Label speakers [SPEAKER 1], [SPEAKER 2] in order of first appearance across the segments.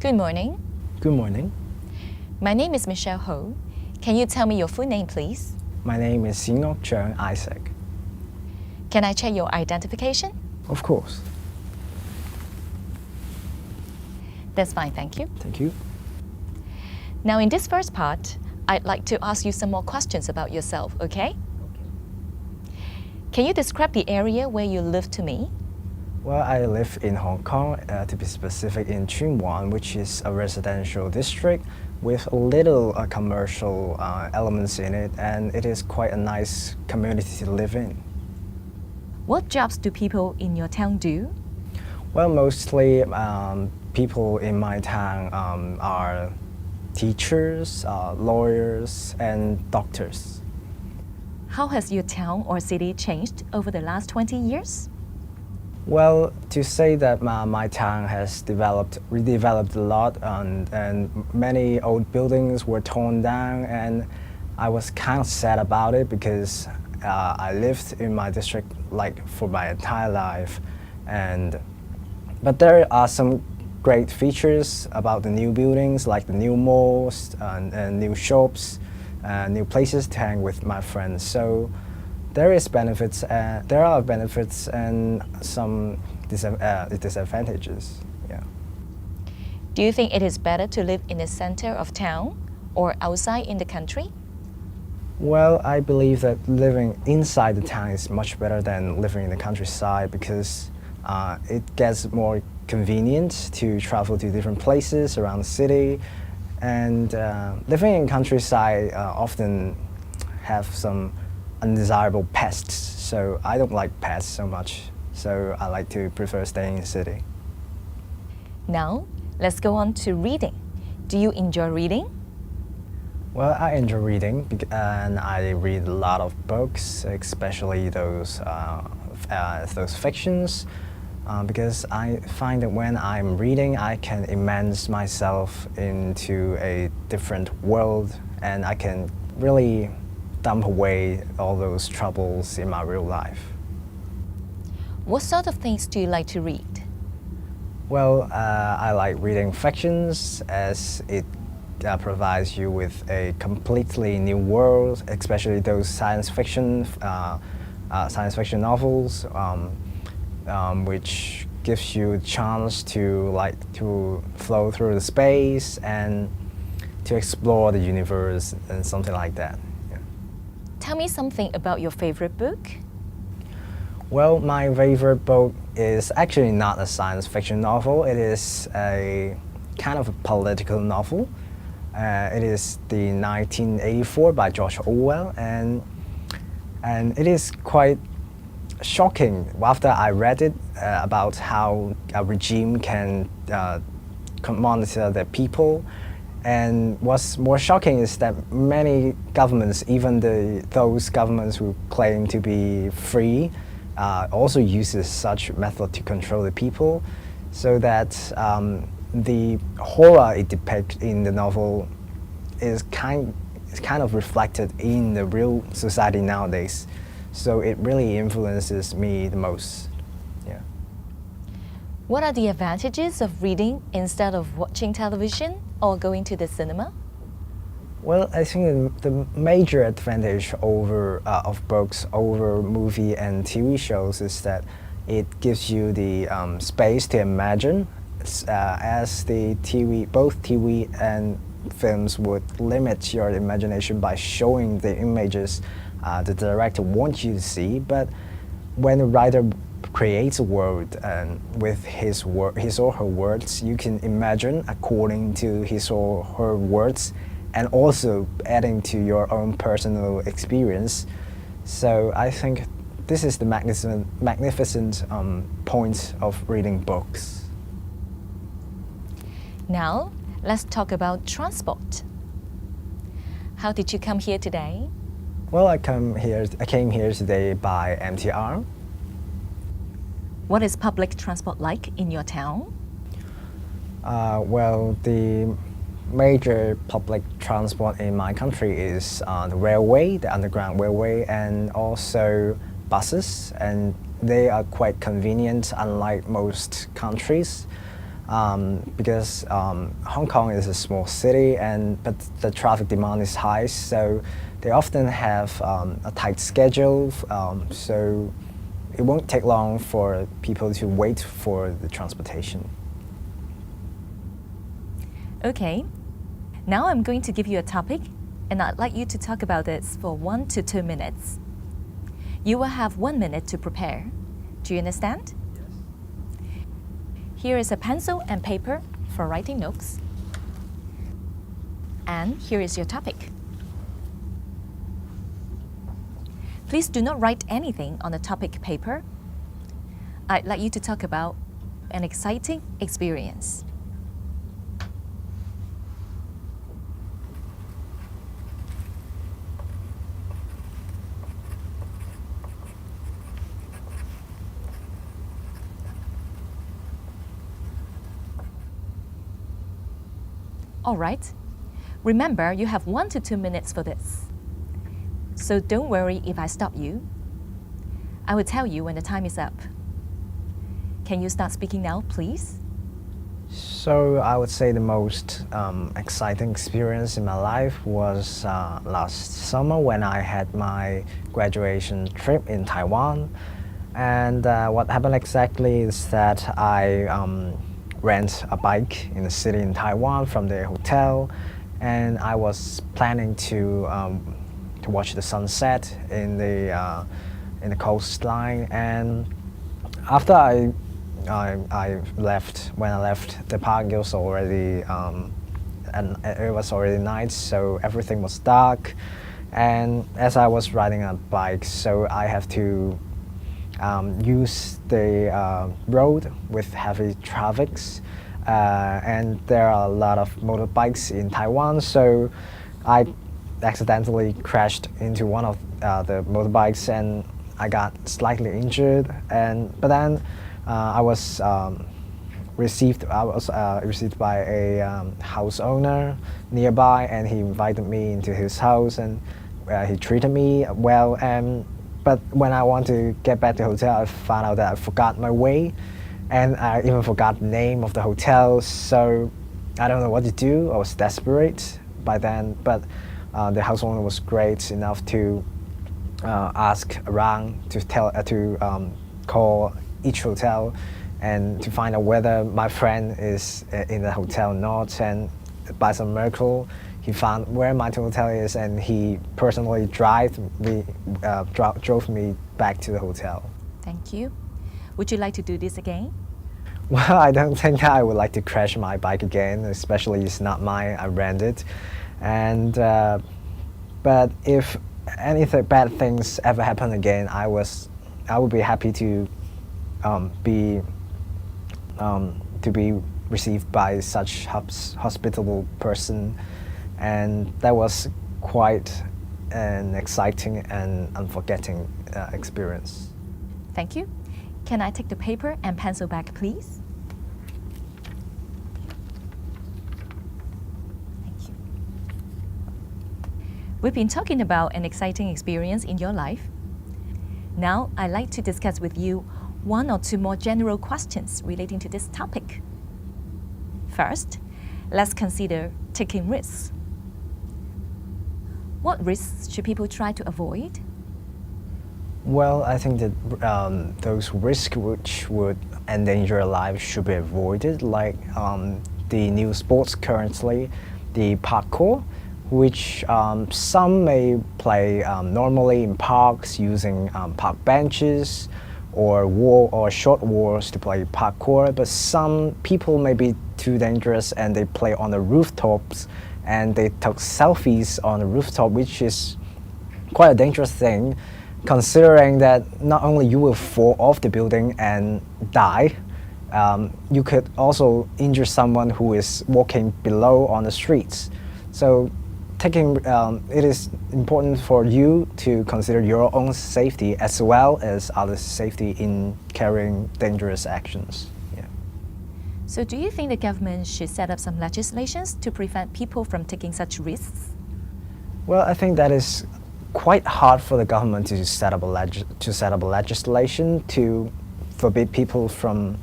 [SPEAKER 1] Good morning.
[SPEAKER 2] Good morning.
[SPEAKER 1] My name is Michelle Ho. Can you tell me your full name, please?
[SPEAKER 2] My name is Chung Isaac.
[SPEAKER 1] Can I check your identification?
[SPEAKER 2] Of course.
[SPEAKER 1] That's fine, thank you.
[SPEAKER 2] Thank you.
[SPEAKER 1] Now, in this first part, I'd like to ask you some more questions about yourself, okay? Can you describe the area where you live to me?
[SPEAKER 2] Well, I live in Hong Kong, to be specific in Tsuen Wan, which is a residential district with little commercial elements in it, and it is quite a nice community to live in.
[SPEAKER 1] What jobs do people in your town do?
[SPEAKER 2] Well, mostly people in my town are teachers, lawyers, and doctors.
[SPEAKER 1] How has your town or city changed over the last 20 years?
[SPEAKER 2] Well, to say that my town has redeveloped a lot, and many old buildings were torn down, and I was kind of sad about it because I lived in my district like for my entire life, but there are some great features about the new buildings, like the new malls and new shops, new places to hang with my friends. So there are benefits and some disadvantages. Yeah.
[SPEAKER 1] Do you think it is better to live in the center of town or outside in the country?
[SPEAKER 2] Well, I believe that living inside the town is much better than living in the countryside because it gets more convenient to travel to different places around the city, and living in countryside often have some undesirable pests, so I don't like pests so much, so I like to prefer staying in the city.
[SPEAKER 1] Now, let's go on to reading. Do you enjoy reading?
[SPEAKER 2] Well, I enjoy reading, and I read a lot of books, especially those fictions, because I find that when I'm reading, I can immerse myself into a different world, and I can really dump away all those troubles in my real life.
[SPEAKER 1] What sort of things do you like to read?
[SPEAKER 2] Well, I like reading fictions as it provides you with a completely new world, especially those science fiction novels, which gives you a chance to flow through the space and to explore the universe and something like that. Yeah.
[SPEAKER 1] Tell me something about your favorite book.
[SPEAKER 2] Well, my favorite book is actually not a science fiction novel. It is a kind of a political novel. It is the 1984 by George Orwell, and it is quite shocking after I read it about how a regime can monitor their people. And what's more shocking is that many governments, even those governments who claim to be free, also uses such method to control the people, so that the horror it depicts in the novel is kind of reflected in the real society nowadays. So it really influences me the most. Yeah.
[SPEAKER 1] What are the advantages of reading instead of watching television or going to the cinema?
[SPEAKER 2] Well, I think the major advantage of books over movie and TV shows is that it gives you the space to imagine, as both TV and films would limit your imagination by showing the images the director wants you to see. But when a writer creates a world with his or her words, you can imagine according to his or her words, and also adding to your own personal experience. So I think this is the magnificent point of reading books.
[SPEAKER 1] Now, let's talk about transport. How did you come here today?
[SPEAKER 2] Well, I came here today by MTR.
[SPEAKER 1] What is public transport like in your town?
[SPEAKER 2] Well, the major public transport in my country is the railway, the underground railway, and also buses, and they are quite convenient, unlike most countries. because Hong Kong is a small city, but the traffic demand is high, so they often have a tight schedule. So it won't take long for people to wait for the transportation.
[SPEAKER 1] Okay, now I'm going to give you a topic, and I'd like you to talk about this for 1 to 2 minutes. You will have 1 minute to prepare. Do you understand? Yes. Here is a pencil and paper for writing notes. And here is your topic. Please do not write anything on the topic paper. I'd like you to talk about an exciting experience. All right. Remember, you have 1 to 2 minutes for this. So don't worry if I stop you. I will tell you when the time is up. Can you start speaking now, please?
[SPEAKER 2] So I would say the most exciting experience in my life was last summer when I had my graduation trip in Taiwan. And what happened exactly is that I rent a bike in the city in Taiwan from the hotel, and I was planning to watch the sunset in the coastline. And after I left, when I left the park, it was already and it was already night, so everything was dark. And as I was riding a bike, so I have to use the road with heavy traffics, and there are a lot of motorbikes in Taiwan, so I accidentally crashed into one of the motorbikes and I got slightly injured. But then I was received by a house owner nearby, and he invited me into his house, and he treated me well. But when I want to get back to the hotel, I found out that I forgot my way, and I even forgot the name of the hotel. So I don't know what to do. I was desperate by then, but the house owner was great enough to ask around, to call each hotel and to find out whether my friend is in the hotel or not. And by some miracle, he found where my hotel is, and he personally drove me back to the hotel.
[SPEAKER 1] Thank you. Would you like to do this again?
[SPEAKER 2] Well, I don't think I would like to crash my bike again, especially it's not mine, I rented. And but if anything bad things ever happen again, I would be happy to be received by such hospitable person, and that was quite an exciting and unforgetting experience.
[SPEAKER 1] Thank you. Can I take the paper and pencil back, please? Thank you. We've been talking about an exciting experience in your life. Now, I'd like to discuss with you 1 or 2 more general questions relating to this topic. First, let's consider taking risks. What risks should people try to avoid?
[SPEAKER 2] Well, I think that those risks which would endanger lives should be avoided, like the new sports currently, the parkour, which some may play normally in parks using park benches or short walls to play parkour, but some people may be too dangerous and they play on the rooftops and they took selfies on the rooftop, which is quite a dangerous thing, considering that not only you will fall off the building and die, you could also injure someone who is walking below on the streets. So it is important for you to consider your own safety as well as others' safety in carrying dangerous actions. Yeah.
[SPEAKER 1] So do you think the government should set up some legislations to prevent people from taking such risks?
[SPEAKER 2] Well, I think that is quite hard for the government to set up a legislation to forbid people from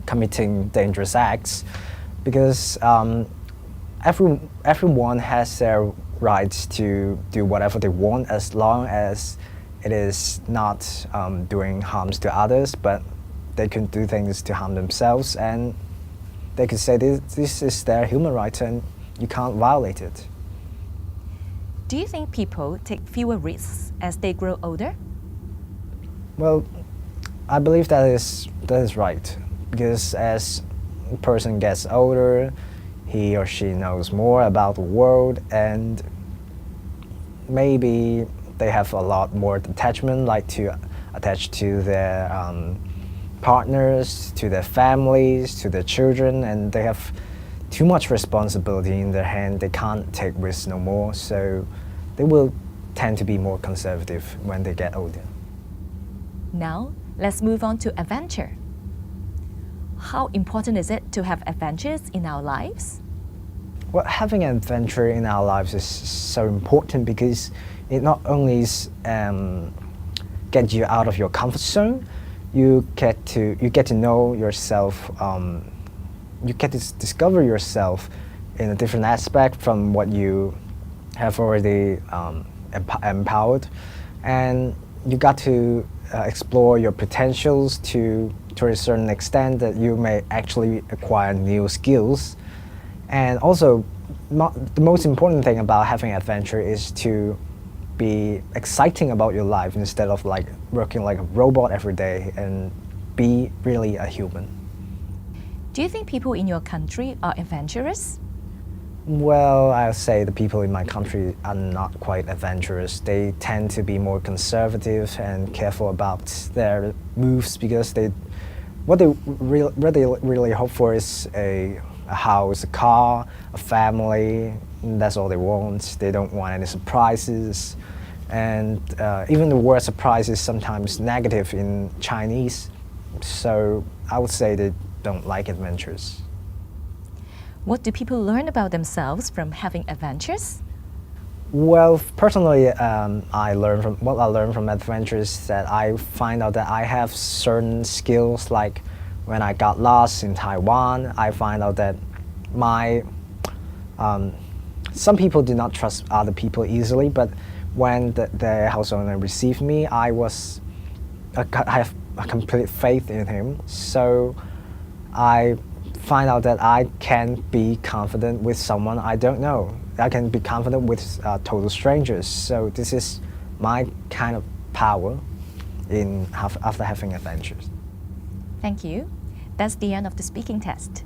[SPEAKER 2] committing dangerous acts, because everyone has their rights to do whatever they want as long as it is not doing harms to others, but they can do things to harm themselves, and they can say this is their human right and you can't violate it.
[SPEAKER 1] Do you think people take fewer risks as they grow older?
[SPEAKER 2] Well, I believe that is right, because as a person gets older, he or she knows more about the world, and maybe they have a lot more attachment, like to attach to their partners, to their families, to their children, and they have too much responsibility in their hand. They can't take risks no more, so they will tend to be more conservative when they get older.
[SPEAKER 1] Now, let's move on to adventure. How important is it to have adventures in our lives?
[SPEAKER 2] Well, having an adventure in our lives is so important because it not only get you out of your comfort zone, you get to know yourself. You get to discover yourself in a different aspect from what you have already empowered, and you got to explore your potentials to a certain extent that you may actually acquire new skills. And also, the most important thing about having adventure is to be exciting about your life instead of like working like a robot every day, and be really a human.
[SPEAKER 1] Do you think people in your country are adventurous?
[SPEAKER 2] Well, I'll say the people in my country are not quite adventurous. They tend to be more conservative and careful about their moves, because what they really hope for is a house, a car, a family. And that's all they want. They don't want any surprises. And even the word surprise is sometimes negative in Chinese. So I would say they don't like adventures.
[SPEAKER 1] What do people learn about themselves from having adventures?
[SPEAKER 2] Well, personally, I learned from adventures that I find out that I have certain skills. Like when I got lost in Taiwan, I find out that some people do not trust other people easily, but when the house owner received me, I have a complete faith in him. So I find out that I can be confident with someone I don't know. I can be confident with total strangers. So this is my kind of power after having adventures.
[SPEAKER 1] Thank you. That's the end of the speaking test.